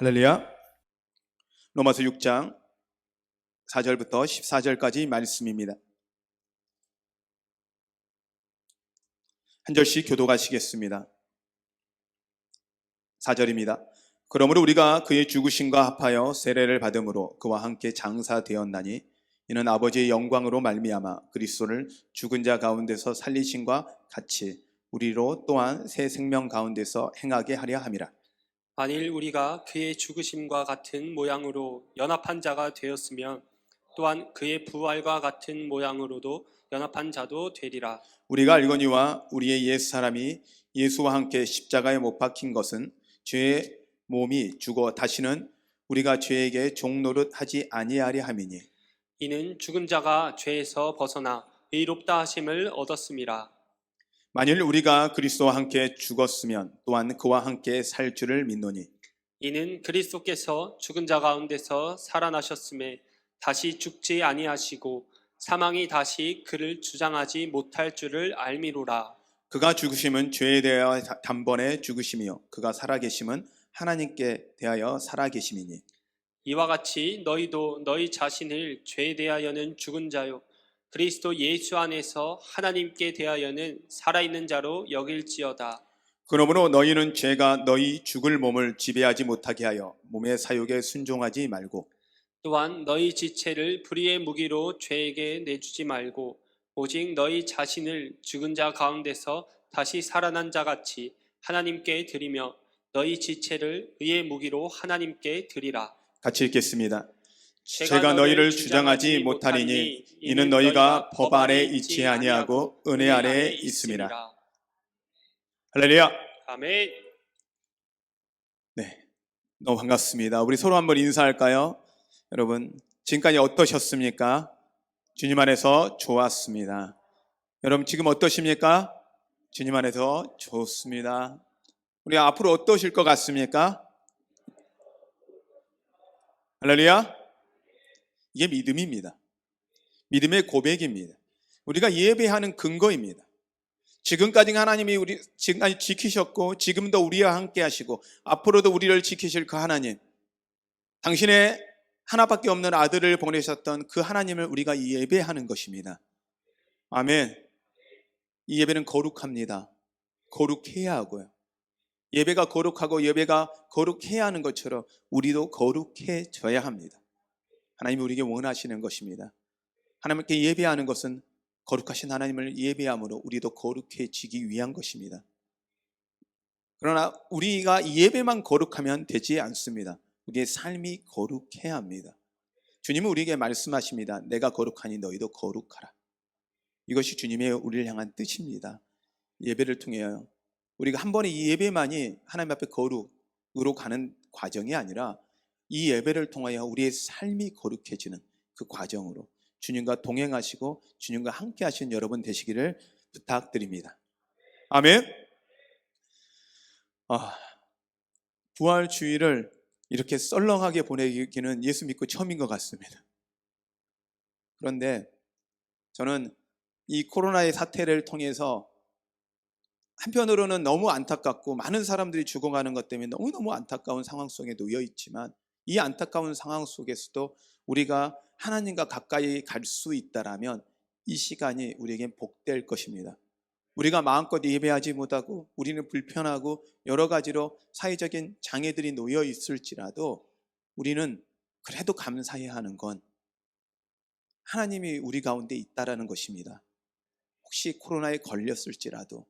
할렐루야. 로마서 6장 4절부터 14절까지 말씀입니다. 한 절씩 교독하시겠습니다. 4절입니다. 그러므로 우리가 그의 죽으심과 합하여 세례를 받음으로 그와 함께 장사되었나니 이는 아버지의 영광으로 말미암아 그리스도를 죽은 자 가운데서 살리심과 같이 우리로 또한 새 생명 가운데서 행하게 하려 함이라. 만일 우리가 그의 죽으심과 같은 모양으로 연합한 자가 되었으면 또한 그의 부활과 같은 모양으로도 연합한 자도 되리라. 우리가 알거니와 우리의 옛사람이 예수와 함께 십자가에 못 박힌 것은 죄의 몸이 죽어 다시는 우리가 죄에게 종노릇 하지 아니하려 함이니 이는 죽은 자가 죄에서 벗어나 의롭다 하심을 얻었음이라. 만일 우리가 그리스도와 함께 죽었으면 또한 그와 함께 살 줄을 믿노니 이는 그리스도께서 죽은 자 가운데서 살아나셨음에 다시 죽지 아니하시고 사망이 다시 그를 주장하지 못할 줄을 알미로라. 그가 죽으심은 죄에 대하여 단번에 죽으심이요 그가 살아계심은 하나님께 대하여 살아계심이니 이와 같이 너희도 너희 자신을 죄에 대하여는 죽은 자요 그리스도 예수 안에서 하나님께 대하여는 살아있는 자로 여길지어다. 그러므로 너희는 죄가 너희 죽을 몸을 지배하지 못하게 하여 몸의 사욕에 순종하지 말고 또한 너희 지체를 불의의 무기로 죄에게 내주지 말고 오직 너희 자신을 죽은 자 가운데서 다시 살아난 자 같이 하나님께 드리며 너희 지체를 의의 무기로 하나님께 드리라. 같이 읽겠습니다. 제가 너희를 주장하지 못하리니 이는 너희가 법 아래 있지 아니하고 은혜 아래에 있음이라. 할렐루야. 아멘. 네, 너무 반갑습니다. 우리 서로 한번 인사할까요? 여러분 지금까지 어떠셨습니까? 주님 안에서 좋았습니다. 여러분 지금 어떠십니까? 주님 안에서 좋습니다. 우리 앞으로 어떠실 것 같습니까? 할렐루야. 이게 믿음입니다. 믿음의 고백입니다. 우리가 예배하는 근거입니다. 지금까지 하나님이 우리 지금까지 지키셨고 지금도 우리와 함께 하시고 앞으로도 우리를 지키실 그 하나님, 당신의 하나밖에 없는 아들을 보내셨던 그 하나님을 우리가 예배하는 것입니다. 아멘. 이 예배는 거룩합니다. 거룩해야 하고요. 예배가 거룩하고 예배가 거룩해야 하는 것처럼 우리도 거룩해져야 합니다. 하나님이 우리에게 원하시는 것입니다. 하나님께 예배하는 것은 거룩하신 하나님을 예배함으로 우리도 거룩해지기 위한 것입니다. 그러나 우리가 예배만 거룩하면 되지 않습니다. 우리의 삶이 거룩해야 합니다. 주님은 우리에게 말씀하십니다. 내가 거룩하니 너희도 거룩하라. 이것이 주님의 우리를 향한 뜻입니다. 예배를 통하여 우리가 한 번의 이 예배만이 하나님 앞에 거룩으로 가는 과정이 아니라 이 예배를 통하여 우리의 삶이 거룩해지는 그 과정으로 주님과 동행하시고 주님과 함께 하시는 여러분 되시기를 부탁드립니다. 아멘. 부활주의를 이렇게 썰렁하게 보내기는 예수 믿고 처음인 것 같습니다. 그런데 저는 이 코로나의 사태를 통해서 한편으로는 너무 안타깝고 많은 사람들이 죽어가는 것 때문에 너무너무 안타까운 상황 속에 놓여 있지만 이 안타까운 상황 속에서도 우리가 하나님과 가까이 갈 수 있다라면 이 시간이 우리에겐 복될 것입니다. 우리가 마음껏 예배하지 못하고 우리는 불편하고 여러 가지로 사회적인 장애들이 놓여 있을지라도 우리는 그래도 감사해야 하는 건 하나님이 우리 가운데 있다라는 것입니다. 혹시 코로나에 걸렸을지라도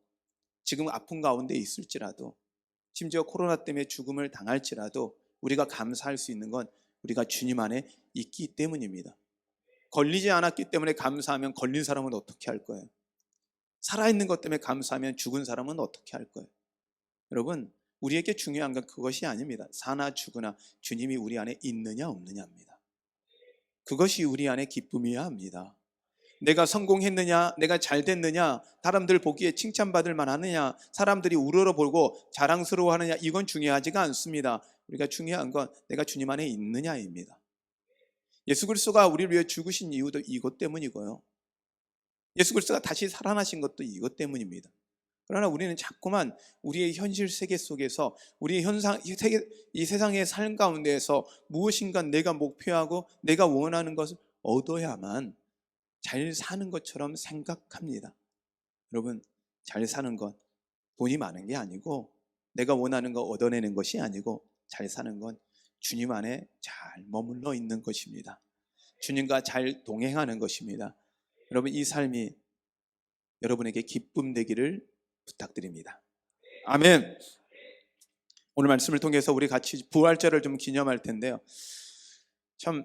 지금 아픈 가운데 있을지라도 심지어 코로나 때문에 죽음을 당할지라도 우리가 감사할 수 있는 건 우리가 주님 안에 있기 때문입니다. 걸리지 않았기 때문에 감사하면 걸린 사람은 어떻게 할 거예요? 살아있는 것 때문에 감사하면 죽은 사람은 어떻게 할 거예요? 여러분 우리에게 중요한 건 그것이 아닙니다. 사나 죽으나 주님이 우리 안에 있느냐 없느냐입니다. 그것이 우리 안에 기쁨이어야 합니다. 내가 성공했느냐, 내가 잘 됐느냐, 사람들 보기에 칭찬받을 만하느냐, 사람들이 우러러보고 자랑스러워하느냐, 이건 중요하지가 않습니다. 우리가 중요한 건 내가 주님 안에 있느냐입니다. 예수 그리스도가 우리를 위해 죽으신 이유도 이것 때문이고요. 예수 그리스도가 다시 살아나신 것도 이것 때문입니다. 그러나 우리는 자꾸만 우리의 현실 세계 속에서 우리의 이 세상의 삶 가운데에서 무엇인가 내가 목표하고 내가 원하는 것을 얻어야만 잘 사는 것처럼 생각합니다. 여러분, 잘 사는 건 돈이 많은 게 아니고 내가 원하는 거 얻어내는 것이 아니고 잘 사는 건 주님 안에 잘 머물러 있는 것입니다. 주님과 잘 동행하는 것입니다. 여러분, 이 삶이 여러분에게 기쁨 되기를 부탁드립니다. 아멘. 오늘 말씀을 통해서 우리 같이 부활절을 좀 기념할 텐데요. 참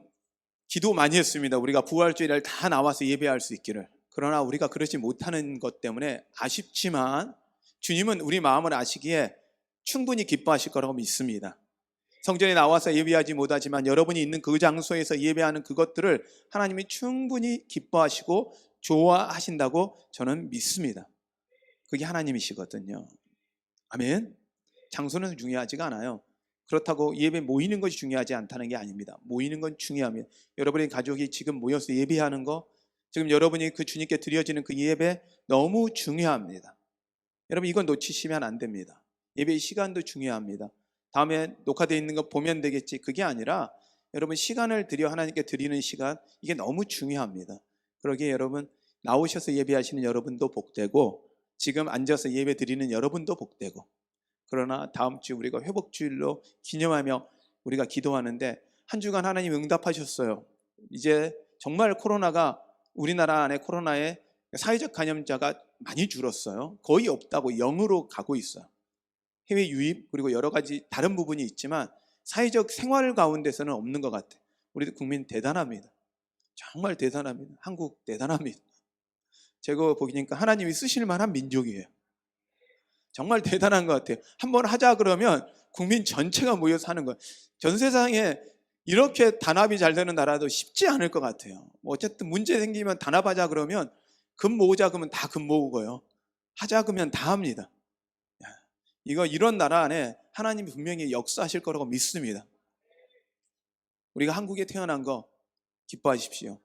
기도 많이 했습니다. 우리가 부활주일날 다 나와서 예배할 수 있기를. 그러나 우리가 그러지 못하는 것 때문에 아쉽지만 주님은 우리 마음을 아시기에 충분히 기뻐하실 거라고 믿습니다. 성전에 나와서 예배하지 못하지만 여러분이 있는 그 장소에서 예배하는 그것들을 하나님이 충분히 기뻐하시고 좋아하신다고 저는 믿습니다. 그게 하나님이시거든요. 아멘. 장소는 중요하지가 않아요. 그렇다고 예배 모이는 것이 중요하지 않다는 게 아닙니다. 모이는 건 중요합니다. 여러분의 가족이 지금 모여서 예배하는 거, 지금 여러분이 그 주님께 드려지는 그 예배 너무 중요합니다. 여러분, 이건 놓치시면 안 됩니다. 예배의 시간도 중요합니다. 다음에 녹화되어 있는 거 보면 되겠지, 그게 아니라 여러분 시간을 들여 하나님께 드리는 시간, 이게 너무 중요합니다. 그러기에 여러분 나오셔서 예배하시는 여러분도 복되고 지금 앉아서 예배 드리는 여러분도 복되고, 그러나 다음 주 우리가 회복주일로 기념하며 우리가 기도하는데 한 주간 하나님 응답하셨어요. 이제 정말 코로나가 우리나라 안에 코로나의 사회적 감염자가 많이 줄었어요. 거의 없다고 0으로 가고 있어요. 해외 유입 그리고 여러 가지 다른 부분이 있지만 사회적 생활 가운데서는 없는 것 같아요. 우리 국민 대단합니다. 정말 대단합니다. 한국 대단합니다. 제가 보니까 하나님이 쓰실 만한 민족이에요. 정말 대단한 것 같아요. 한번 하자 그러면 국민 전체가 모여서 하는 거예요. 전 세상에 이렇게 단합이 잘 되는 나라도 쉽지 않을 것 같아요. 어쨌든 문제 생기면 단합하자 그러면 금 모으자 그러면 다 금 모으고요. 하자 그러면 다 합니다. 이런 나라 안에 하나님이 분명히 역사하실 거라고 믿습니다. 우리가 한국에 태어난 거 기뻐하십시오.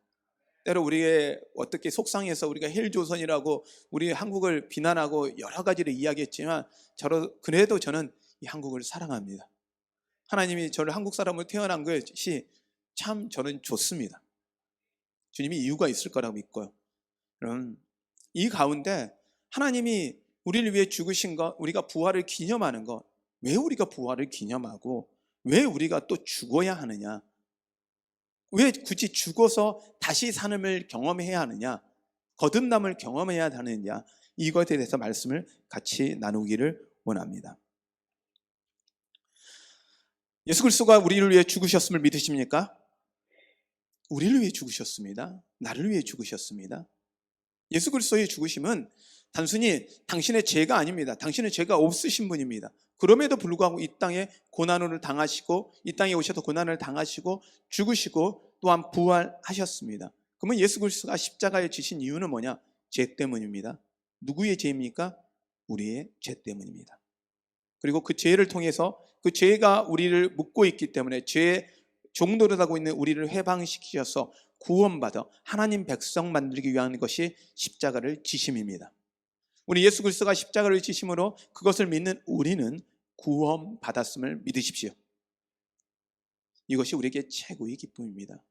때로 우리의 어떻게 속상해서 우리가 헬조선이라고 우리 한국을 비난하고 여러 가지를 이야기했지만 그래도 저는 이 한국을 사랑합니다. 하나님이 저를 한국 사람으로 태어난 것이 참 저는 좋습니다. 주님이 이유가 있을 거라고 믿고요. 그럼 이 가운데 하나님이 우리를 위해 죽으신 것, 우리가 부활을 기념하는 것, 왜 우리가 부활을 기념하고 왜 우리가 또 죽어야 하느냐, 왜 굳이 죽어서 다시 삶을 경험해야 하느냐, 거듭남을 경험해야 하느냐, 이것에 대해서 말씀을 같이 나누기를 원합니다. 예수 그리스도가 우리를 위해 죽으셨음을 믿으십니까? 우리를 위해 죽으셨습니다. 나를 위해 죽으셨습니다. 예수 그리스도의 죽으심은 단순히 당신의 죄가 아닙니다. 당신은 죄가 없으신 분입니다. 그럼에도 불구하고 이 땅에 고난을 당하시고 이 땅에 오셔서 고난을 당하시고 죽으시고 또한 부활하셨습니다. 그러면 예수 그리스도가 십자가에 지신 이유는 뭐냐? 죄 때문입니다. 누구의 죄입니까? 우리의 죄 때문입니다. 그리고 그 죄를 통해서 그 죄가 우리를 묶고 있기 때문에 죄의 종노릇 하고 있는 우리를 해방시키셔서 구원받아 하나님 백성 만들기 위한 것이 십자가를 지심입니다. 우리 예수 그리스도가 십자가를 지심으로 그것을 믿는 우리는 구원받았음을 믿으십시오. 이것이 우리에게 최고의 기쁨입니다.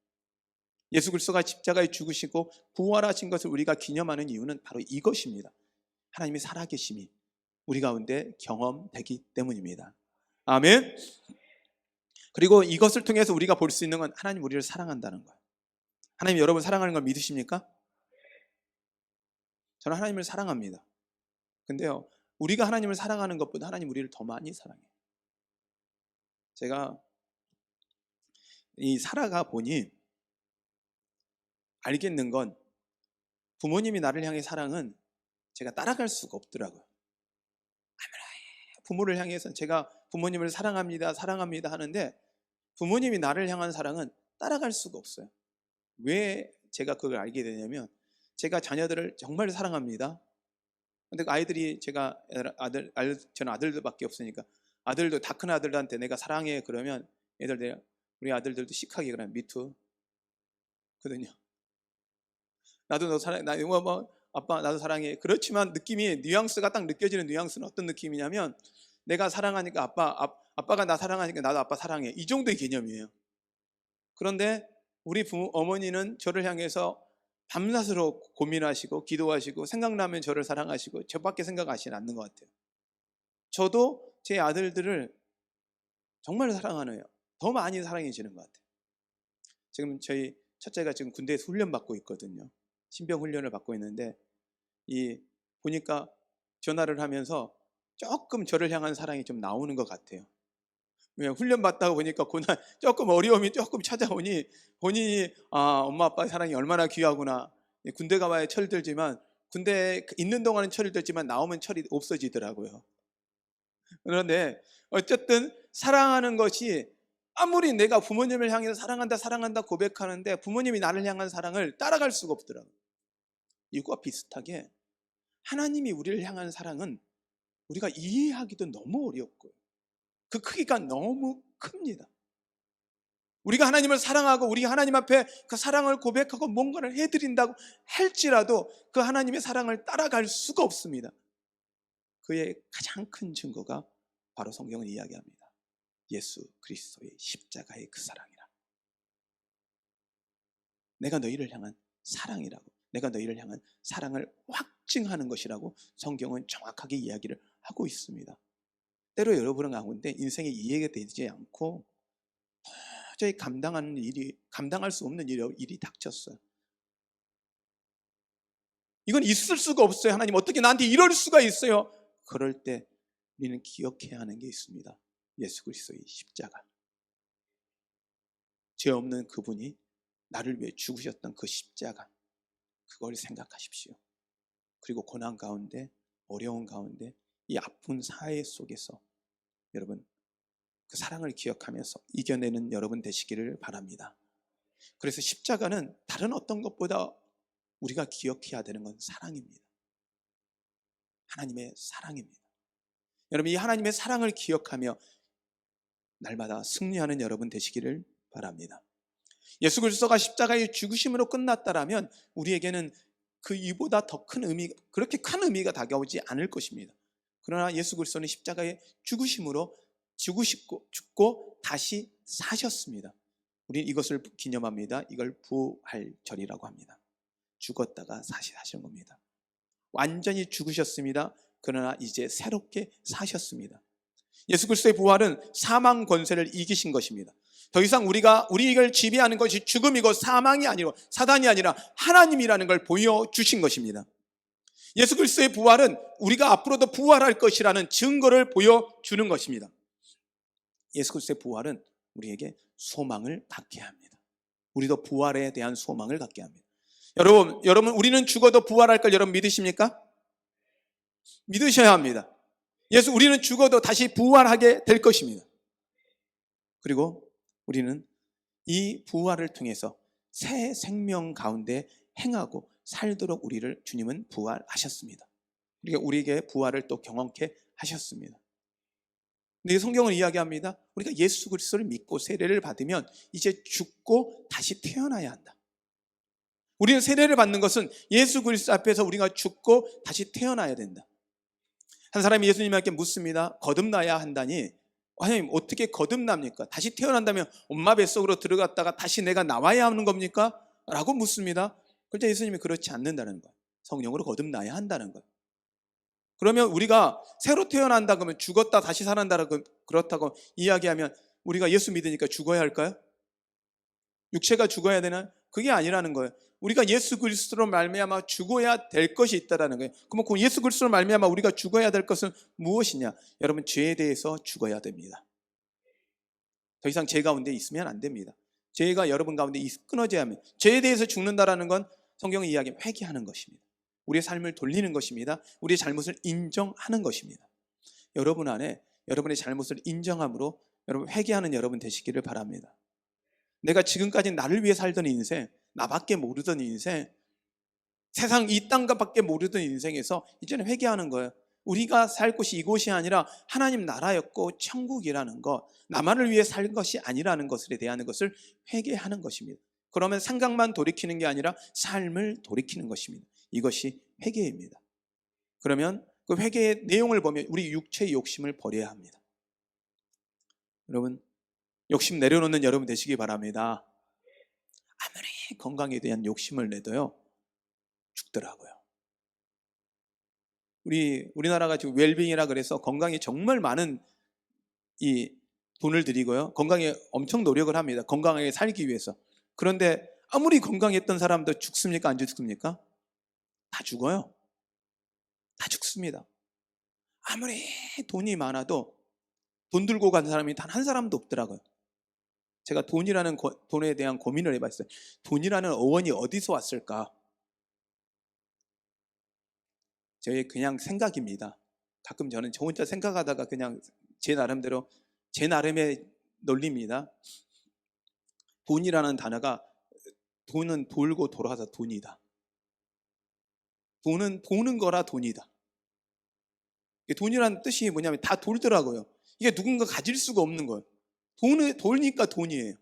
예수 그리스도가 십자가에 죽으시고 부활하신 것을 우리가 기념하는 이유는 바로 이것입니다. 하나님의 살아계심이 우리 가운데 경험되기 때문입니다. 아멘. 그리고 이것을 통해서 우리가 볼 수 있는 건 하나님 우리를 사랑한다는 거예요. 하나님 여러분 사랑하는 걸 믿으십니까? 저는 하나님을 사랑합니다. 근데요, 우리가 하나님을 사랑하는 것보다 하나님 우리를 더 많이 사랑해요. 제가 살아가 보니 알겠는 건 부모님이 나를 향해 사랑은 제가 따라갈 수가 없더라고요. 부모를 향해서 제가 부모님을 사랑합니다 하는데 부모님이 나를 향한 사랑은 따라갈 수가 없어요. 왜 제가 그걸 알게 되냐면 제가 자녀들을 정말 사랑합니다. 근데 아이들이 저는 아들들밖에 없으니까 아들도 다 큰 아들한테 내가 사랑해 그러면 우리 아들들도 시크하게 그러면 미투 거든요. 나도 너 사랑해. 나 아빠 나도 사랑해. 그렇지만 느낌이 뉘앙스가 딱 느껴지는 뉘앙스는 어떤 느낌이냐면 내가 사랑하니까 아빠가 나 사랑하니까 나도 아빠 사랑해. 이 정도의 개념이에요. 그런데 우리 어머니는 저를 향해서 밤낮으로 고민하시고 기도하시고 생각나면 저를 사랑하시고 저밖에 생각하시지 않는 것 같아요. 저도 제 아들들을 정말 사랑하네요. 더 많이 사랑해지는 것 같아요. 지금 저희 첫째가 지금 군대에서 훈련받고 있거든요. 신병 훈련을 받고 있는데 보니까 전화를 하면서 조금 저를 향한 사랑이 좀 나오는 것 같아요. 왜 훈련 받다가 보니까 그날 조금 어려움이 조금 찾아오니 본인이 엄마 아빠의 사랑이 얼마나 귀하구나. 군대 가봐야 철이 들지만 군대에 있는 동안은 철이 들지만 나오면 철이 없어지더라고요. 그런데 어쨌든 사랑하는 것이 아무리 내가 부모님을 향해서 사랑한다 고백하는데 부모님이 나를 향한 사랑을 따라갈 수가 없더라고요. 이거와 비슷하게 하나님이 우리를 향한 사랑은 우리가 이해하기도 너무 어렵고요. 그 크기가 너무 큽니다. 우리가 하나님을 사랑하고 우리가 하나님 앞에 그 사랑을 고백하고 뭔가를 해드린다고 할지라도 그 하나님의 사랑을 따라갈 수가 없습니다. 그의 가장 큰 증거가 바로 성경은 이야기합니다. 예수 그리스도의 십자가의 그 사랑이라. 내가 너희를 향한 사랑이라고, 내가 너희를 향한 사랑을 확증하는 것이라고 성경은 정확하게 이야기를 하고 있습니다. 때로 여러분 가운데 인생이 이해가 되지 않고 도저히 감당할 수 없는 일이 닥쳤어요. 이건 있을 수가 없어요. 하나님 어떻게 나한테 이럴 수가 있어요? 그럴 때 우리는 기억해야 하는 게 있습니다. 예수 그리스도의 십자가. 죄 없는 그분이 나를 위해 죽으셨던 그 십자가, 그걸 생각하십시오. 그리고 고난 가운데, 어려운 가운데, 이 아픈 사회 속에서 여러분 그 사랑을 기억하면서 이겨내는 여러분 되시기를 바랍니다. 그래서 십자가는 다른 어떤 것보다 우리가 기억해야 되는 건 사랑입니다. 하나님의 사랑입니다. 여러분 이 하나님의 사랑을 기억하며 날마다 승리하는 여러분 되시기를 바랍니다. 예수 그리스도가 십자가의 죽으심으로 끝났다라면 우리에게는 그 이보다 더 큰 의미, 그렇게 큰 의미가 다가오지 않을 것입니다. 그러나 예수 그리스도는 십자가의 죽으심으로 죽고 다시 사셨습니다. 우리는 이것을 기념합니다. 이걸 부활절이라고 합니다. 죽었다가 다시 사신 겁니다. 완전히 죽으셨습니다. 그러나 이제 새롭게 사셨습니다. 예수 그리스도의 부활은 사망 권세를 이기신 것입니다. 더 이상 우리를 지배하는 것이 죽음이고 사망이 아니고 사단이 아니라 하나님이라는 걸 보여주신 것입니다. 예수 그리스도의 부활은 우리가 앞으로도 부활할 것이라는 증거를 보여주는 것입니다. 예수 그리스도의 부활은 우리에게 소망을 갖게 합니다. 우리도 부활에 대한 소망을 갖게 합니다. 여러분 우리는 죽어도 부활할 걸 여러분 믿으십니까? 믿으셔야 합니다. 우리는 죽어도 다시 부활하게 될 것입니다. 그리고 우리는 이 부활을 통해서 새 생명 가운데 행하고 살도록 우리를 주님은 부활하셨습니다. 그러니까 우리에게 부활을 또 경험케 하셨습니다. 근데 성경은 이야기합니다. 우리가 예수 그리스도를 믿고 세례를 받으면 이제 죽고 다시 태어나야 한다. 우리는 세례를 받는 것은 예수 그리스도 앞에서 우리가 죽고 다시 태어나야 된다. 한 사람이 예수님께 묻습니다. 거듭나야 한다니 하나님 어떻게 거듭납니까? 다시 태어난다면 엄마 뱃속으로 들어갔다가 다시 내가 나와야 하는 겁니까? 라고 묻습니다. 그런데 예수님이 그렇지 않는다는 거예요. 성령으로 거듭나야 한다는 거예요. 그러면 우리가 새로 태어난다 그러면 죽었다 다시 살아난다고 그렇다고 이야기하면 우리가 예수 믿으니까 죽어야 할까요? 육체가 죽어야 되나? 그게 아니라는 거예요. 우리가 예수 그리스도로 말미암아 죽어야 될 것이 있다라는 거예요. 그럼 그 예수 그리스도로 말미암아 우리가 죽어야 될 것은 무엇이냐? 여러분 죄에 대해서 죽어야 됩니다. 더 이상 죄 가운데 있으면 안 됩니다. 죄가 여러분 가운데 끊어져야 합니다. 죄에 대해서 죽는다라는 건 성경의 이야기 회개하는 것입니다. 우리의 삶을 돌리는 것입니다. 우리의 잘못을 인정하는 것입니다. 여러분 안에 여러분의 잘못을 인정함으로 여러분 회개하는 여러분 되시기를 바랍니다. 내가 지금까지 나를 위해 살던 인생, 나밖에 모르던 인생, 세상 이 땅밖에 모르던 인생에서 이제는 회개하는 거예요. 우리가 살 곳이 이곳이 아니라 하나님 나라였고 천국이라는 것, 나만을 위해 살 것이 아니라는 것에 대한 것을 회개하는 것입니다. 그러면 생각만 돌이키는 게 아니라 삶을 돌이키는 것입니다. 이것이 회개입니다. 그러면 그 회개의 내용을 보면 우리 육체의 욕심을 버려야 합니다. 여러분, 욕심 내려놓는 여러분 되시기 바랍니다. 아무리 건강에 대한 욕심을 내도요, 죽더라고요. 우리나라가 지금 웰빙이라 그래서 건강에 정말 많은 이 돈을 들이고요, 건강에 엄청 노력을 합니다. 건강하게 살기 위해서. 그런데 아무리 건강했던 사람도 죽습니까? 안 죽습니까? 다 죽어요. 다 죽습니다. 아무리 돈이 많아도 돈 들고 간 사람이 단 한 사람도 없더라고요. 제가 돈에 대한 고민을 해봤어요. 돈이라는 어원이 어디서 왔을까? 저의 그냥 생각입니다. 가끔 저는 저 혼자 생각하다가 그냥 제 나름의 논리입니다. 돈이라는 단어가, 돈은 돌고 돌아서 돈이다. 돈은 도는 거라 돈이다. 돈이라는 뜻이 뭐냐면 다 돌더라고요. 이게 누군가 가질 수가 없는 거예요. 돌니까 돈이에요.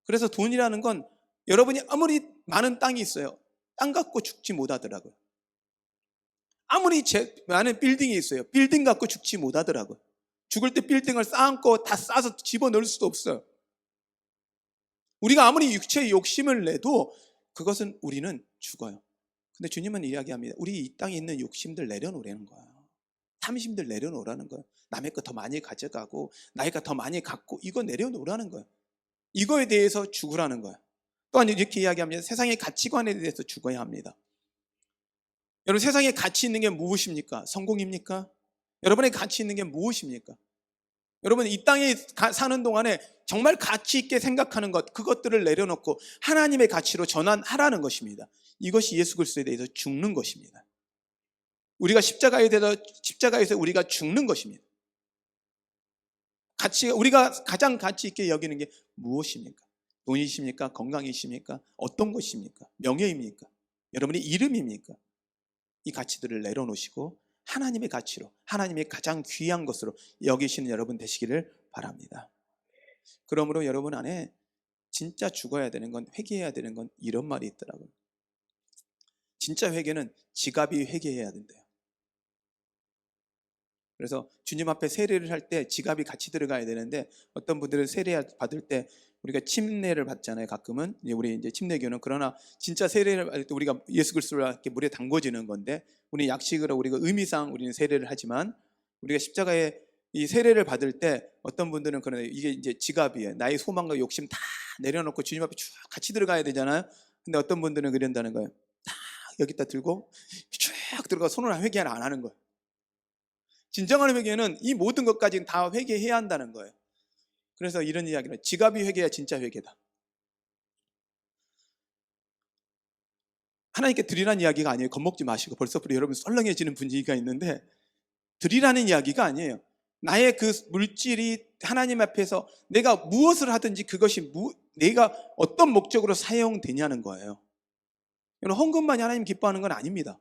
그래서 돈이라는 건 여러분이 아무리 많은 땅이 있어요, 땅 갖고 죽지 못하더라고요. 아무리 많은 빌딩이 있어요, 빌딩 갖고 죽지 못하더라고요. 죽을 때 빌딩을 쌓고 다 싸서 집어넣을 수도 없어요. 우리가 아무리 육체의 욕심을 내도 그것은 우리는 죽어요. 근데 주님은 이야기합니다. 우리 이 땅에 있는 욕심들 내려놓으라는 거예요. 탐심들 내려놓으라는 거예요. 남의 거 더 많이 가져가고 나의 거 더 많이 갖고 이거 내려놓으라는 거예요. 이거에 대해서 죽으라는 거예요. 또한 이렇게 이야기합니다. 세상의 가치관에 대해서 죽어야 합니다. 여러분, 세상에 가치 있는 게 무엇입니까? 성공입니까? 여러분의 가치 있는 게 무엇입니까? 여러분, 이 땅에 사는 동안에 정말 가치 있게 생각하는 것, 그것들을 내려놓고 하나님의 가치로 전환하라는 것입니다. 이것이 예수 그리스도에 대해서 죽는 것입니다. 우리가 십자가에서 우리가 죽는 것입니다. 우리가 가장 가치 있게 여기는 게 무엇입니까? 돈이십니까? 건강이십니까? 어떤 것입니까? 명예입니까? 여러분의 이름입니까? 이 가치들을 내려놓으시고 하나님의 가치로, 하나님의 가장 귀한 것으로 여기시는 여러분 되시기를 바랍니다. 그러므로 여러분 안에 진짜 죽어야 되는 건, 회개해야 되는 건 이런 말이 있더라고요. 진짜 회개는 지갑이 회개해야 된대요. 그래서 주님 앞에 세례를 할 때 지갑이 같이 들어가야 되는데, 어떤 분들은 세례 받을 때 우리가 침례를 받잖아요. 가끔은 우리 이제 침례교는. 그러나 진짜 세례를 받을 때 우리가 예수 그리스도를 이렇게 물에 담궈지는 건데, 우리 약식으로 우리가 의미상 우리는 세례를 하지만, 우리가 십자가에 이 세례를 받을 때 어떤 분들은 그러네, 이게 이제 지갑이에요. 나의 소망과 욕심 다 내려놓고 주님 앞에 쭉 같이 들어가야 되잖아요. 근데 어떤 분들은 그런다는 거예요. 딱 여기다 들고 쭉 들어가 손을 회개 안 하는 거예요. 진정한 회개는 이 모든 것까지 다 회개해야 한다는 거예요. 그래서 이런 이야기를, 지갑이 회개야 진짜 회개다. 하나님께 드리라는 이야기가 아니에요. 겁먹지 마시고. 벌써 여러분 썰렁해지는 분위기가 있는데, 드리라는 이야기가 아니에요. 나의 그 물질이 하나님 앞에서 내가 무엇을 하든지 그것이 내가 어떤 목적으로 사용되냐는 거예요. 여러분, 헌금만이 하나님 기뻐하는 건 아닙니다.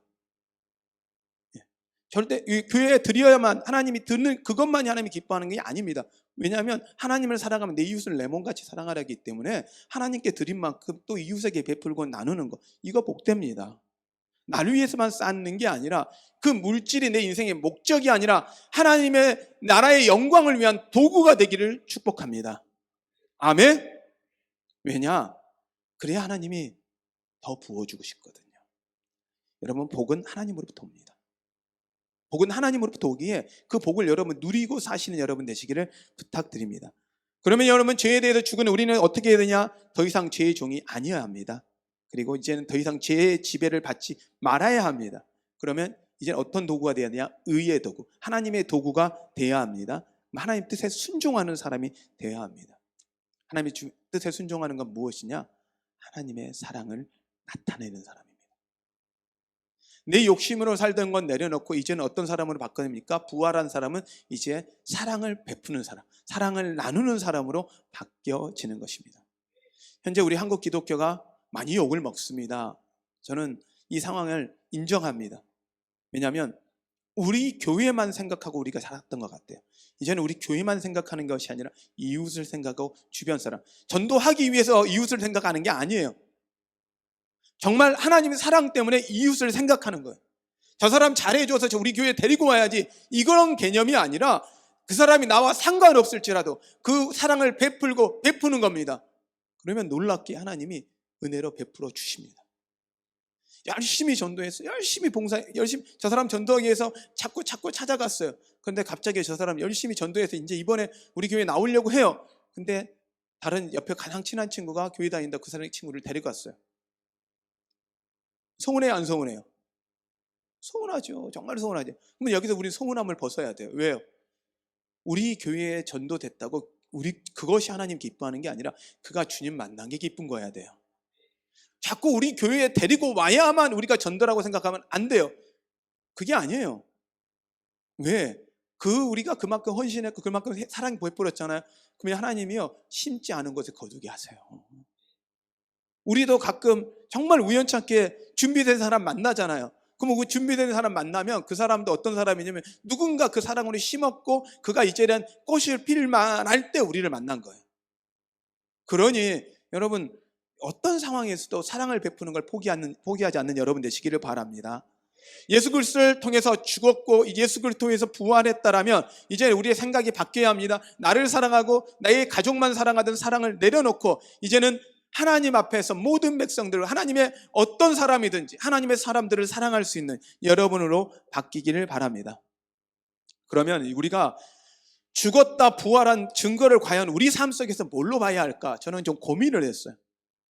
절대 교회에 드려야만 하나님이 듣는 그것만이 하나님이 기뻐하는 게 아닙니다. 왜냐하면 하나님을 사랑하면 내 이웃을 내 몸같이 사랑하기 때문에 하나님께 드린 만큼 또 이웃에게 베풀고 나누는 거, 이거 복됩니다. 나를 위해서만 쌓는 게 아니라, 그 물질이 내 인생의 목적이 아니라 하나님의 나라의 영광을 위한 도구가 되기를 축복합니다. 아멘. 왜냐? 그래야 하나님이 더 부어주고 싶거든요. 여러분, 복은 하나님으로부터 옵니다. 복은 하나님으로부터 오기에 그 복을 여러분 누리고 사시는 여러분 되시기를 부탁드립니다. 그러면 여러분, 죄에 대해서 죽은 우리는 어떻게 해야 되냐? 더 이상 죄의 종이 아니어야 합니다. 그리고 이제는 더 이상 죄의 지배를 받지 말아야 합니다. 그러면 이제 어떤 도구가 되어야 되냐? 의의 도구, 하나님의 도구가 되어야 합니다. 하나님 뜻에 순종하는 사람이 되어야 합니다. 하나님의 뜻에 순종하는 건 무엇이냐? 하나님의 사랑을 나타내는 사람입니다. 내 욕심으로 살던 건 내려놓고 이제는 어떤 사람으로 바꿔냅니까? 부활한 사람은 이제 사랑을 베푸는 사람, 사랑을 나누는 사람으로 바뀌어지는 것입니다. 현재 우리 한국 기독교가 많이 욕을 먹습니다. 저는 이 상황을 인정합니다. 왜냐하면 우리 교회만 생각하고 우리가 살았던 것 같아요. 이제는 우리 교회만 생각하는 것이 아니라 이웃을 생각하고 주변 사람, 전도하기 위해서 이웃을 생각하는 게 아니에요. 정말 하나님의 사랑 때문에 이웃을 생각하는 거예요. 저 사람 잘해줘서 우리 교회에 데리고 와야지, 이런 개념이 아니라 그 사람이 나와 상관없을지라도 그 사랑을 베푸는 겁니다. 그러면 놀랍게 하나님이 은혜로 베풀어 주십니다. 열심히 전도해서 열심히 열심히 저 사람 전도하기 위해서 자꾸 찾아갔어요. 그런데 갑자기 저 사람 열심히 전도해서 이제 이번에 우리 교회에 나오려고 해요. 근데 다른 옆에 가장 친한 친구가 교회 다닌다, 그 사람의 친구를 데리고 갔어요. 서운해요, 안 서운해요? 서운하죠. 정말 서운하죠. 그러면 여기서 우리 서운함을 벗어야 돼요. 왜요? 우리 교회에 전도됐다고 그것이 하나님 기뻐하는 게 아니라 그가 주님 만난 게 기쁜 거야 돼요. 자꾸 우리 교회에 데리고 와야만 우리가 전도라고 생각하면 안 돼요. 그게 아니에요. 왜? 우리가 그만큼 헌신했고 그만큼 사랑이 베풀었잖아요. 그러면 하나님이요, 심지 않은 것에 거두게 하세요. 우리도 가끔 정말 우연찮게 준비된 사람 만나잖아요. 그럼 그 준비된 사람 만나면 그 사람도 어떤 사람이냐면 누군가 그 사랑으로 심었고 그가 이제는 꽃을 필만 할 때 우리를 만난 거예요. 그러니 여러분, 어떤 상황에서도 사랑을 베푸는 걸 포기하지 않는 여러분 되시기를 바랍니다. 예수 그리스도를 통해서 죽었고 예수 그리스도를 통해서 부활했다라면 이제 우리의 생각이 바뀌어야 합니다. 나를 사랑하고 나의 가족만 사랑하던 사랑을 내려놓고 이제는 하나님 앞에서 모든 백성들을, 하나님의 어떤 사람이든지 하나님의 사람들을 사랑할 수 있는 여러분으로 바뀌기를 바랍니다. 그러면 우리가 죽었다 부활한 증거를 과연 우리 삶 속에서 뭘로 봐야 할까? 저는 좀 고민을 했어요.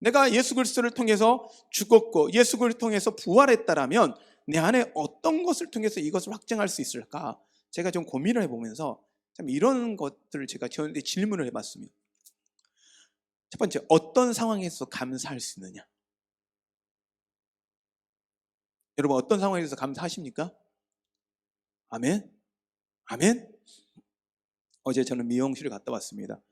내가 예수 그리스도를 통해서 죽었고 예수 그리스도를 통해서 부활했다라면 내 안에 어떤 것을 통해서 이것을 확증할 수 있을까? 제가 좀 고민을 해보면서 참 이런 것들을 제가 저한테 질문을 해봤습니다. 첫 번째, 어떤 상황에서 감사할 수 있느냐? 여러분, 어떤 상황에서 감사하십니까? 아멘? 아멘? 어제 저는 미용실을 갔다 왔습니다.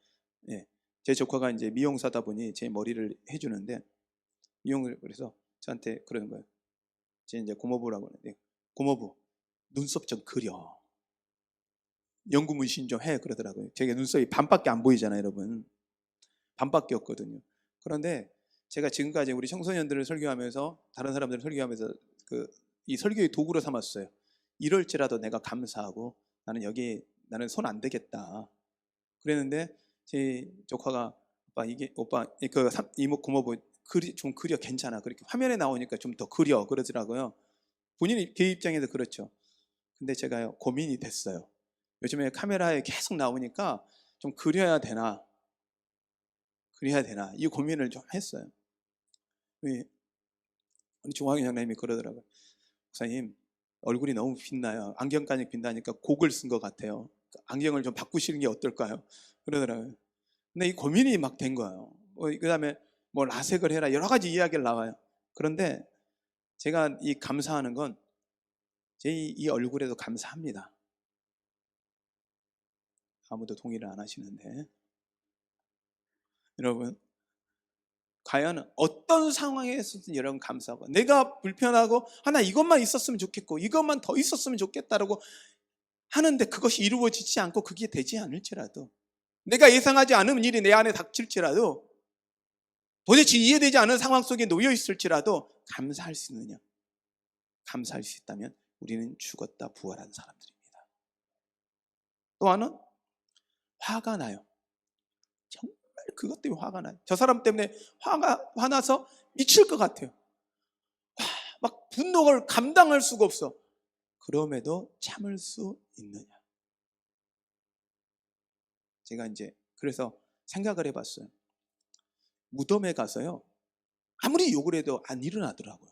예, 제 조카가 이제 미용사다 보니 제 머리를 해주는데, 미용을 그래서 저한테 그러는 거예요. 제 이제 고모부라고 하는데, 고모부, 눈썹 좀 그려. 연구문신 좀 해. 그러더라고요. 제가 눈썹이 반밖에 안 보이잖아요, 여러분. 반밖에 없거든요. 그런데 제가 지금까지 우리 청소년들을 설교하면서, 다른 사람들을 설교하면서 이 설교의 도구로 삼았어요. 이럴지라도 내가 감사하고 나는 손 안 대겠다. 그랬는데 제 조카가 오빠 이모 고모부 좀 그려, 괜찮아. 그렇게 화면에 나오니까 좀 더 그려 그러더라고요. 본인이 제 입장에서 그렇죠. 근데 제가 고민이 됐어요. 요즘에 카메라에 계속 나오니까 좀 그려야 되나 이 고민을 좀 했어요. 우리 종학이 장로님이 그러더라고요. 목사님, 얼굴이 너무 빛나요. 안경까지 빛나니까 곡을 쓴 것 같아요. 안경을 좀 바꾸시는 게 어떨까요? 그러더라고요. 근데 이 고민이 막 된 거예요. 그 다음에 뭐 라섹을 해라, 여러 가지 이야기를 나와요. 그런데 제가 이 감사하는 건 제 이 얼굴에도 감사합니다. 아무도 동의를 안 하시는데, 여러분, 과연 어떤 상황에서든 여러분 감사하고, 내가 불편하고 나 이것만 있었으면 좋겠고 이것만 더 있었으면 좋겠다라고 하는데 그것이 이루어지지 않고 그게 되지 않을지라도, 내가 예상하지 않은 일이 내 안에 닥칠지라도, 도대체 이해되지 않은 상황 속에 놓여 있을지라도 감사할 수 있느냐? 감사할 수 있다면 우리는 죽었다 부활한 사람들입니다. 또 하나는 화가 나요. 정말 그것 때문에 화가 나요. 저 사람 때문에 화나서 미칠 것 같아요. 막 분노를 감당할 수가 없어. 그럼에도 참을 수 있느냐? 제가 이제 그래서 생각을 해봤어요. 무덤에 가서요, 아무리 욕을 해도 안 일어나더라고요.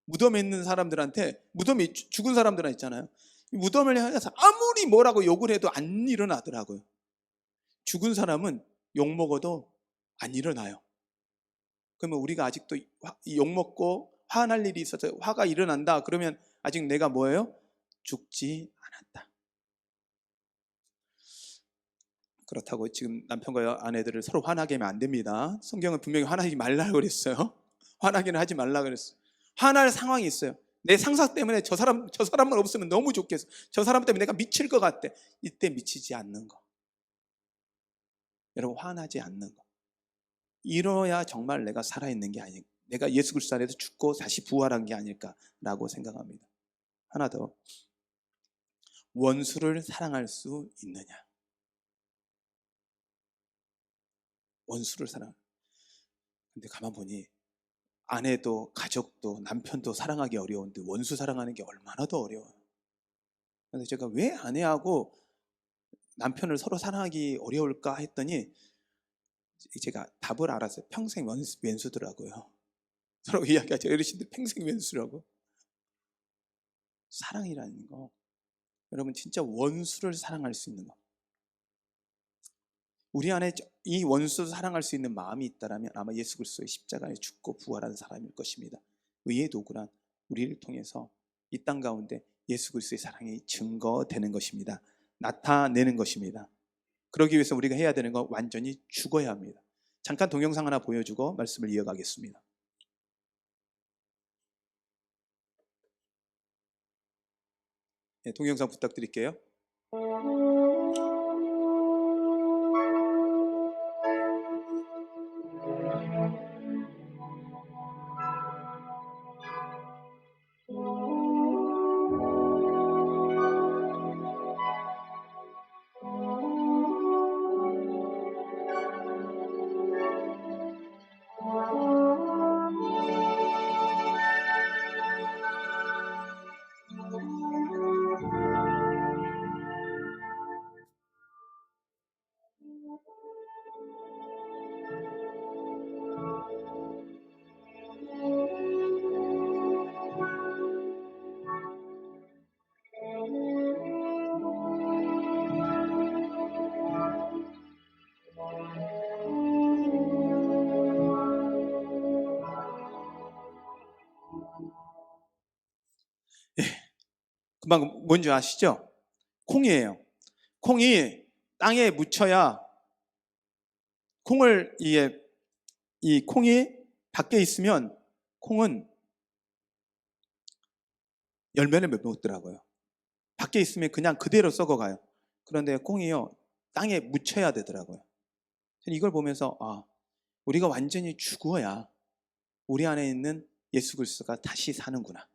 무덤에 있는 사람들한테, 무덤에 죽은 사람들 있잖아요. 무덤을 향해서 아무리 뭐라고 욕을 해도 안 일어나더라고요. 죽은 사람은 욕 먹어도 안 일어나요. 그러면 우리가 아직도 욕 먹고 화날 일이 있어서 화가 일어난다 그러면 아직 내가 뭐예요? 죽지 않았다. 그렇다고 지금 남편과 아내들을 서로 화나게 하면 안 됩니다. 성경은 분명히 화나지 말라고 그랬어요. 화나기는 하지 말라고 그랬어요. 화날 상황이 있어요. 내 상사 때문에 저 사람만 없으면 너무 좋겠어. 저 사람 때문에 내가 미칠 것 같아. 이때 미치지 않는 거. 여러분, 화나지 않는 거. 이뤄야 정말 내가 살아있는 게 내가 예수 그리스도 안에서 죽고 다시 부활한 게 아닐까라고 생각합니다. 하나 더, 원수를 사랑할 수 있느냐? 원수를 사랑. 근데 가만 보니 아내도 가족도 남편도 사랑하기 어려운데 원수 사랑하는 게 얼마나 더 어려워요. 그래서 제가 왜 아내하고 남편을 서로 사랑하기 어려울까 했더니 제가 답을 알았어요. 평생 왼수더라고요. 서로 이야기하죠. 어르신들 평생 왼수라고. 사랑이라는 거, 여러분 진짜 원수를 사랑할 수 있는 거, 우리 안에 이 원수를 사랑할 수 있는 마음이 있다면 아마 예수 그리스도의 십자가에 죽고 부활한 사람일 것입니다. 의의 도구란 우리를 통해서 이 땅 가운데 예수 그리스도의 사랑이 증거되는 것입니다. 나타내는 것입니다. 그러기 위해서 우리가 해야 되는 건 완전히 죽어야 합니다. 잠깐 동영상 하나 보여주고 말씀을 이어가겠습니다. 네, 동영상 부탁드릴게요. 금방 뭔지 아시죠? 콩이에요. 콩이 땅에 묻혀야 콩을 이 콩이 밖에 있으면 콩은 열매를 못 먹더라고요. 밖에 있으면 그냥 그대로 썩어가요. 그런데 콩이요, 땅에 묻혀야 되더라고요. 이걸 보면서 우리가 완전히 죽어야 우리 안에 있는 예수 그리스도가 다시 사는구나.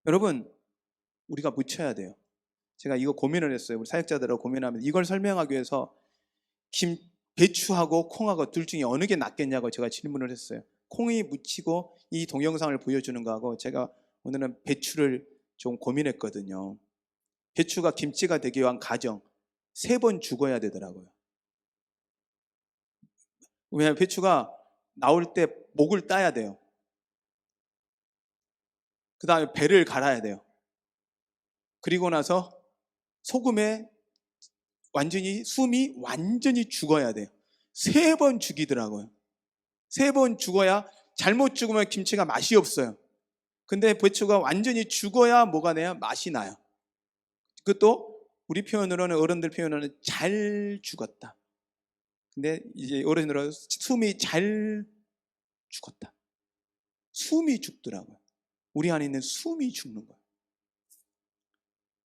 여러분, 우리가 묻혀야 돼요. 제가 이거 고민을 했어요. 우리 사역자들하고 고민하면서 이걸 설명하기 위해서 배추하고 콩하고 둘 중에 어느 게 낫겠냐고 제가 질문을 했어요. 콩이 묻히고 이 동영상을 보여주는 거하고 제가 오늘은 배추를 좀 고민했거든요. 배추가 김치가 되기 위한 과정 3번 죽어야 되더라고요. 왜냐하면 배추가 나올 때 목을 따야 돼요. 그 다음에 배를 갈아야 돼요. 그리고 나서 소금에 숨이 완전히 죽어야 돼요. 3번 죽이더라고요. 3번 죽어야, 잘못 죽으면 김치가 맛이 없어요. 근데 배추가 완전히 죽어야 뭐가 나요? 맛이 나요. 그것도 우리 표현으로는, 어른들 표현으로는 잘 죽었다. 근데 이제 어른으로 숨이 잘 죽었다. 숨이 죽더라고요. 우리 안에 있는 숨이 죽는 거예요.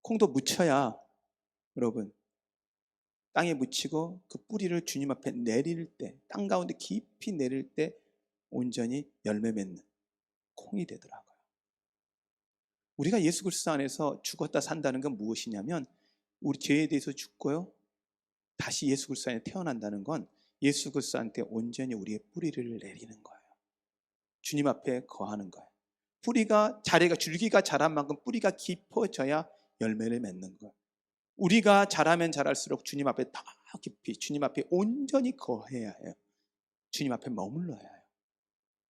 콩도 묻혀야, 여러분, 땅에 묻히고 그 뿌리를 주님 앞에 내릴 때, 땅 가운데 깊이 내릴 때 온전히 열매 맺는 콩이 되더라고요. 우리가 예수 그리스도 안에서 죽었다 산다는 건 무엇이냐면, 우리 죄에 대해서 죽고요, 다시 예수 그리스도 안에 태어난다는 건 예수 그리스도한테 온전히 우리의 뿌리를 내리는 거예요. 주님 앞에 거하는 거예요. 줄기가 자란 만큼 뿌리가 깊어져야 열매를 맺는 거예요. 우리가 자라면 자랄수록 주님 앞에 더 깊이, 주님 앞에 온전히 거해야 해요. 주님 앞에 머물러야 해요.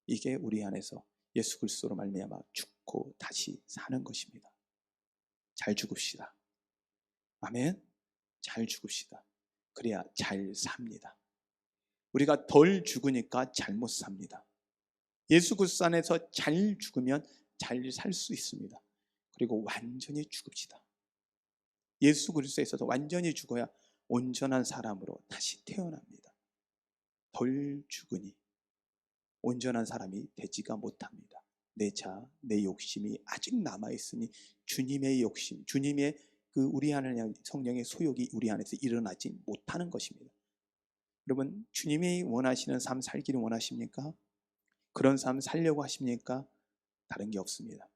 이게 우리 안에서 예수 그리스도로 말미암아 죽고 다시 사는 것입니다. 잘 죽읍시다. 아멘. 잘 죽읍시다. 그래야 잘 삽니다. 우리가 덜 죽으니까 잘못 삽니다. 예수 그리스도 안에서 잘 죽으면 잘 살 수 있습니다. 그리고 완전히 죽읍시다. 예수 그리스도에 있어서 완전히 죽어야 온전한 사람으로 다시 태어납니다. 덜 죽으니 온전한 사람이 되지가 못합니다. 내 욕심이 아직 남아있으니 주님의 욕심, 주님의 우리 안에 성령의 소욕이 우리 안에서 일어나지 못하는 것입니다. 여러분, 주님이 원하시는 삶 살기를 원하십니까? 그런 삶 살려고 하십니까? 다른 게 없습니다.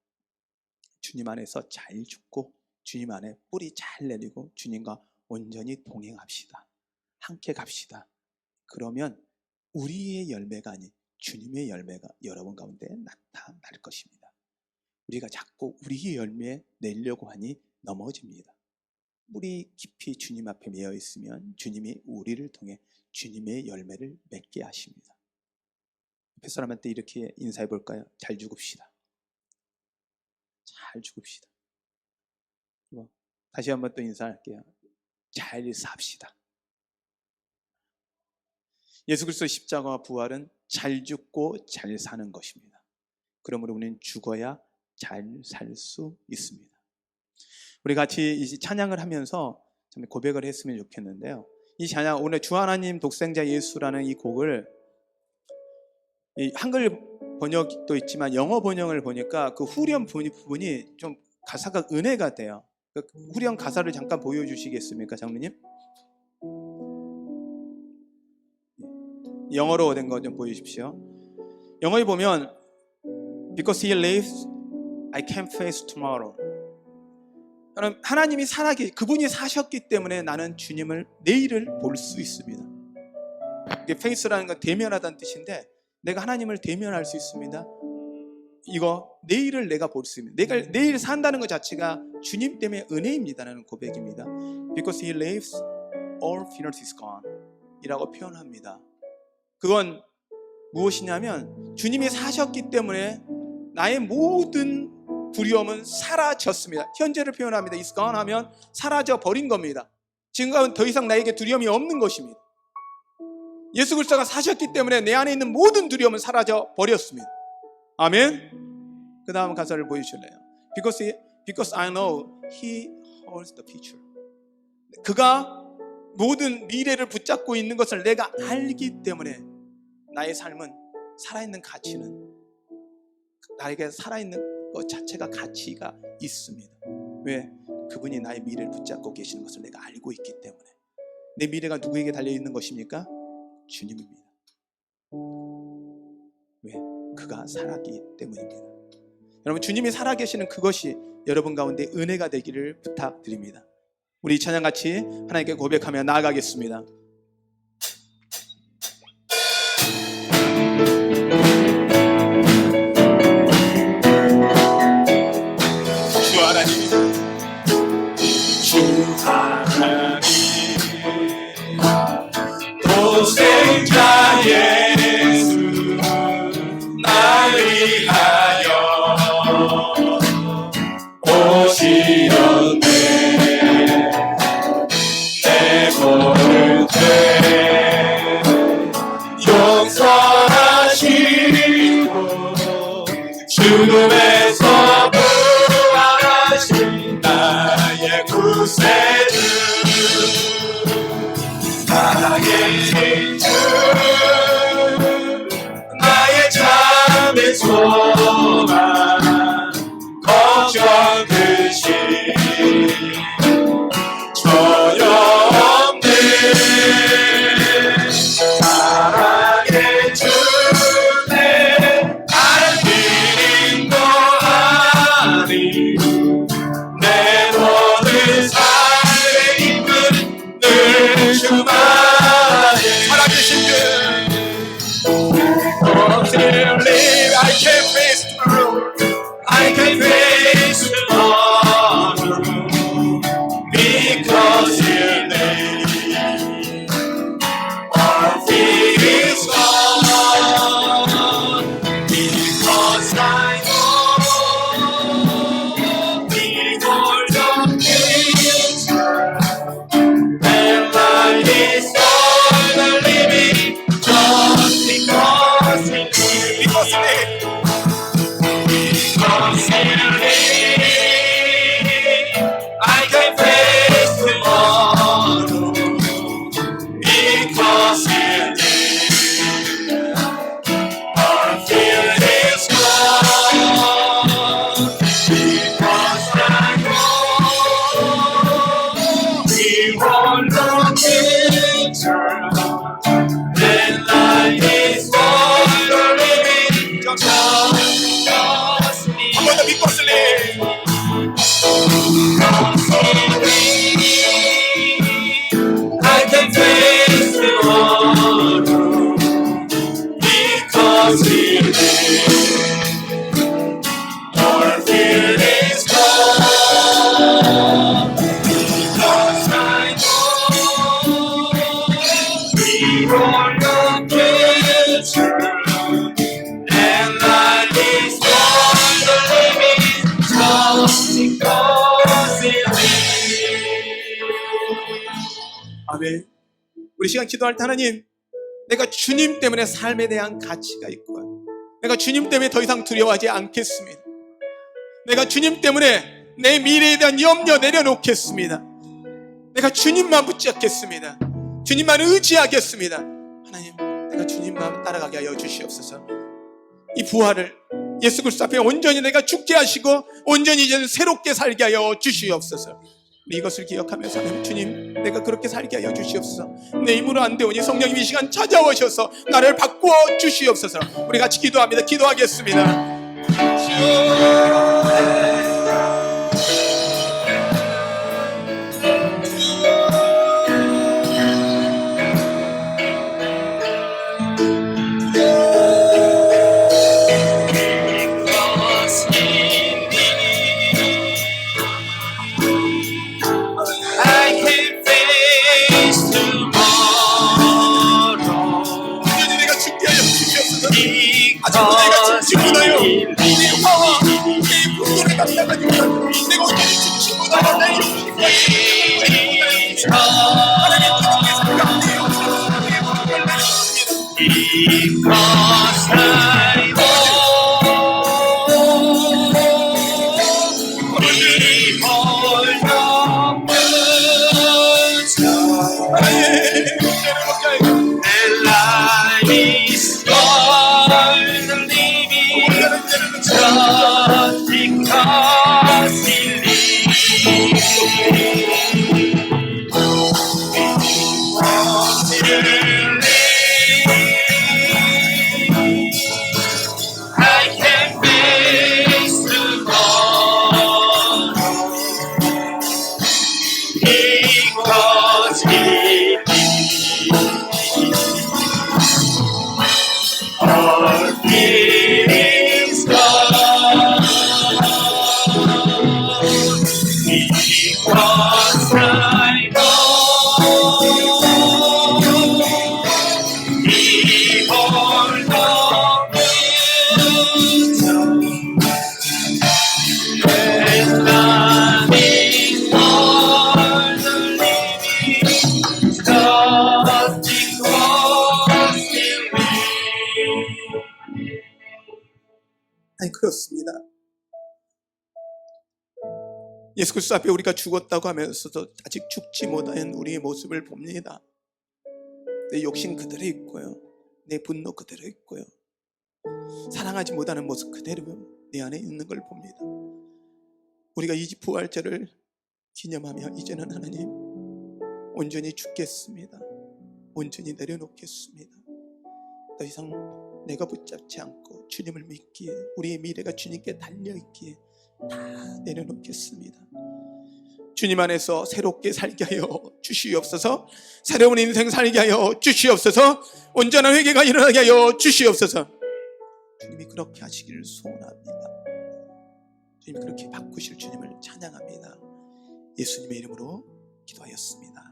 주님 안에서 잘 죽고 주님 안에 뿌리 잘 내리고 주님과 온전히 동행합시다. 함께 갑시다. 그러면 우리의 열매가 아닌 주님의 열매가 여러분 가운데 나타날 것입니다. 우리가 자꾸 우리의 열매 내려고 하니 넘어집니다. 뿌리 깊이 주님 앞에 매여 있으면 주님이 우리를 통해 주님의 열매를 맺게 하십니다. 옆에 사람한테 이렇게 인사해 볼까요? 잘 죽읍시다. 잘 죽읍시다. 다시 한번 또 인사할게요. 잘 삽시다. 예수 그리스도의 십자가와 부활은 잘 죽고 잘 사는 것입니다. 그러므로 우리는 죽어야 잘 살 수 있습니다. 우리 같이 이 찬양을 하면서 좀 고백을 했으면 좋겠는데요. 이 찬양, 오늘 주 하나님 독생자 예수라는 이 곡을 이 한글 번역도 있지만 영어 번역을 보니까 그 후렴 부분이 좀 가사가 은혜가 돼요. 그 후렴 가사를 잠깐 보여주시겠습니까, 장로님? 영어로 된 거 좀 보여주십시오. 영어에 보면 Because he lives, I can face tomorrow. 하나님이 그분이 사셨기 때문에 나는 주님을 내일을 볼 수 있습니다. 이게 face라는 건 대면하다는 뜻인데 내가 하나님을 대면할 수 있습니다. 이거 내일을 내가 볼 수 있습니다. 내가 내일 산다는 것 자체가 주님 때문에 은혜입니다라는 고백입니다. Because he lives, all fear is gone 이라고 표현합니다. 그건 무엇이냐면 주님이 사셨기 때문에 나의 모든 두려움은 사라졌습니다. 현재를 표현합니다. It's gone 하면 사라져 버린 겁니다. 지금은 더 이상 나에게 두려움이 없는 것입니다. 예수 그리스도가 사셨기 때문에 내 안에 있는 모든 두려움은 사라져 버렸습니다. 아멘. 그 다음 가사를 보여주실래요? Because I know He holds the future. 그가 모든 미래를 붙잡고 있는 것을 내가 알기 때문에 나의 삶은 살아있는 가치는 나에게 살아있는 것 자체가 가치가 있습니다. 왜? 그분이 나의 미래를 붙잡고 계시는 것을 내가 알고 있기 때문에. 내 미래가 누구에게 달려있는 것입니까? 주님입니다. 왜? 그가 살았기 때문입니다. 여러분, 주님이 살아계시는 그것이 여러분 가운데 은혜가 되기를 부탁드립니다. 우리 이 찬양 같이 하나님께 고백하며 나아가겠습니다. 주 하나님, 주 하나님, 독생자 예수 날 위하여 오시었네. 내 모든 죄 용서하시고 죽음에서 부활하신 나의 구세주 살아계신 주 나의 참된 소망 걱정 듯이 소용없네. 사랑의 주내 나를 인도하리. 내 모든 삶의 이끌 늘 주만이 살아계신 주 live, I can face through, I can face tomorrow, because you live, all fear is gone, because I know the golden future, and life is all the living, just because we live, because we live. I can face tomorrow. 아멘. 우리 시간 기도할 때 하나님, 내가 주님 때문에 삶에 대한 가치가 있고 내가 주님 때문에 더 이상 두려워하지 않겠습니다. 내가 주님 때문에 내 미래에 대한 염려 내려놓겠습니다. 내가 주님만 붙잡겠습니다. 주님만 의지하겠습니다. 하나님, 내가 주님만 따라가게 하여 주시옵소서. 이 부활을 예수 그리스도 앞에 온전히 내가 죽게 하시고 온전히 이제는 새롭게 살게 하여 주시옵소서. 우리 이것을 기억하면서 하나님, 주님, 내가 그렇게 살게 하여 주시옵소서. 내 힘으로 안 되오니 성령님 이 시간 찾아오셔서 나를 바꾸어 주시옵소서. 우리 같이 기도합니다. 기도하겠습니다. 내가 죽지보다요 내 화와 내 분노를 갖다가지고 내가 온전히 죽지보다요 내 욕심과 하나님 주님께서 생각돼요. 아니, 그렇습니다. 예수 그리스도 앞에 우리가 죽었다고 하면서도 아직 죽지 못한 우리의 모습을 봅니다. 내 욕심 그대로 있고요, 내 분노 그대로 있고요, 사랑하지 못하는 모습 그대로 내 안에 있는 걸 봅니다. 우리가 이 부활절을 기념하며 이제는 하나님, 온전히 죽겠습니다. 온전히 내려놓겠습니다. 더 이상 내가 붙잡지 않고 주님을 믿기에, 우리의 미래가 주님께 달려있기에 다 내려놓겠습니다. 주님 안에서 새롭게 살게 하여 주시옵소서. 새로운 인생 살게 하여 주시옵소서. 온전한 회개가 일어나게 하여 주시옵소서. 주님이 그렇게 하시기를 소원합니다. 주님이 그렇게 바꾸실 주님을 찬양합니다. 예수님의 이름으로 기도하였습니다.